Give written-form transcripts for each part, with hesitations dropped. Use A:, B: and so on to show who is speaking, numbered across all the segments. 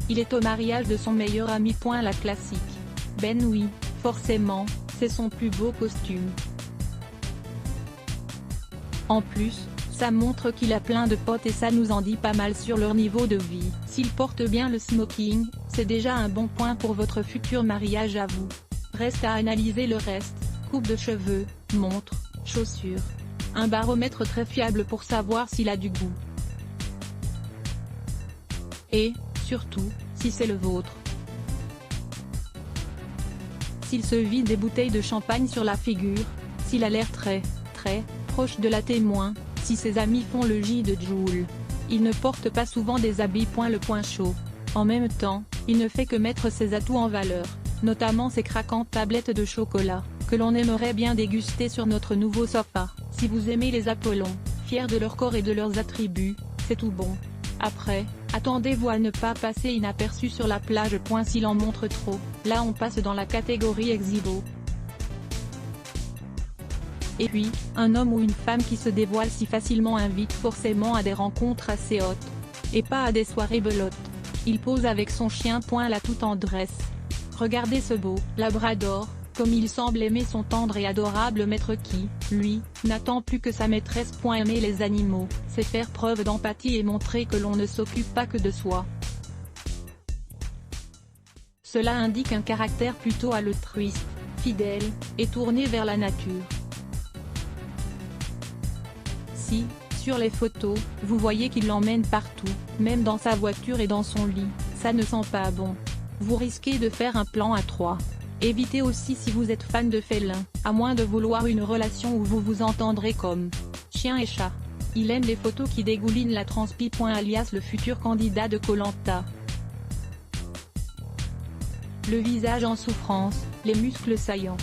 A: Il est au mariage de son meilleur ami. La classique. Ben oui, forcément, c'est son plus beau costume. En plus, ça montre qu'il a plein de potes et ça nous en dit pas mal sur leur niveau de vie. S'il porte bien le smoking, c'est déjà un bon point pour votre futur mariage à vous. Reste à analyser le reste, coupe de cheveux, montre, chaussures. Un baromètre très fiable pour savoir s'il a du goût. Et, surtout, si c'est le vôtre. S'il se vide des bouteilles de champagne sur la figure, s'il a l'air très proche de la témoin, si ses amis font le J de Joule. Il ne porte pas souvent des habits. Le point chaud. En même temps, il ne fait que mettre ses atouts en valeur, notamment ses craquantes tablettes de chocolat, que l'on aimerait bien déguster sur notre nouveau sofa. Si vous aimez les Apollons, fiers de leur corps et de leurs attributs, c'est tout bon. Après, attendez-vous à ne pas passer inaperçu sur la plage. S'il en montre trop, là on passe dans la catégorie exhibo. Et puis, un homme ou une femme qui se dévoile si facilement invite forcément à des rencontres assez hautes. Et pas à des soirées belotes. Il pose avec son chien. La toute tendresse. Regardez ce beau labrador, comme il semble aimer son tendre et adorable maître qui, lui, n'attend plus que sa maîtresse. Aimer les animaux, c'est faire preuve d'empathie et montrer que l'on ne s'occupe pas que de soi. Cela indique un caractère plutôt altruiste, fidèle, et tourné vers la nature. Si, sur les photos, vous voyez qu'il l'emmène partout, même dans sa voiture et dans son lit, ça ne sent pas bon. Vous risquez de faire un plan à 3. Évitez aussi si vous êtes fan de félins, à moins de vouloir une relation où vous vous entendrez comme chien et chat. Il aime les photos qui dégoulinent la transpi. Alias le futur candidat de Koh-Lanta. Le visage en souffrance, les muscles saillants.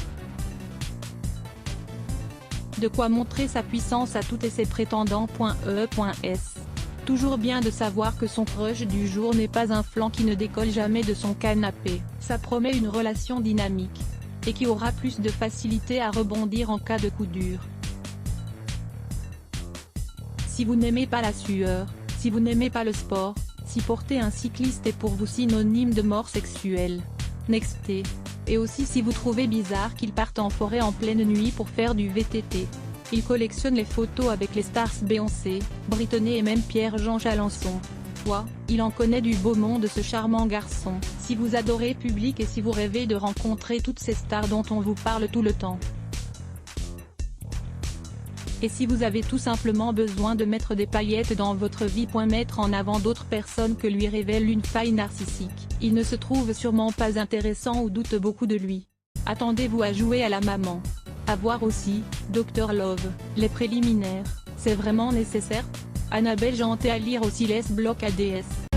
A: De quoi montrer sa puissance à toutes et ses prétendants. S. Toujours bien de savoir que son crush du jour n'est pas un flanc qui ne décolle jamais de son canapé. Ça promet une relation dynamique. Et qui aura plus de facilité à rebondir en cas de coup dur. Si vous n'aimez pas la sueur, si vous n'aimez pas le sport, si porter un cycliste est pour vous synonyme de mort sexuelle, nextez. Et aussi si vous trouvez bizarre qu'il parte en forêt en pleine nuit pour faire du VTT. Il collectionne les photos avec les stars Beyoncé, Britney et même Pierre-Jean Chalençon. Il en connaît du beau monde ce charmant garçon. Si vous adorez Public et si vous rêvez de rencontrer toutes ces stars dont on vous parle tout le temps. Et si vous avez tout simplement besoin de mettre des paillettes dans votre vie. Mettre en avant d'autres personnes que lui révèle une faille narcissique. Il ne se trouve sûrement pas intéressant ou doute beaucoup de lui. Attendez-vous à jouer à la maman. À voir aussi, Dr Love, les préliminaires, c'est vraiment nécessaire? Annabelle Janté à lire aussi. Les blocs ADS.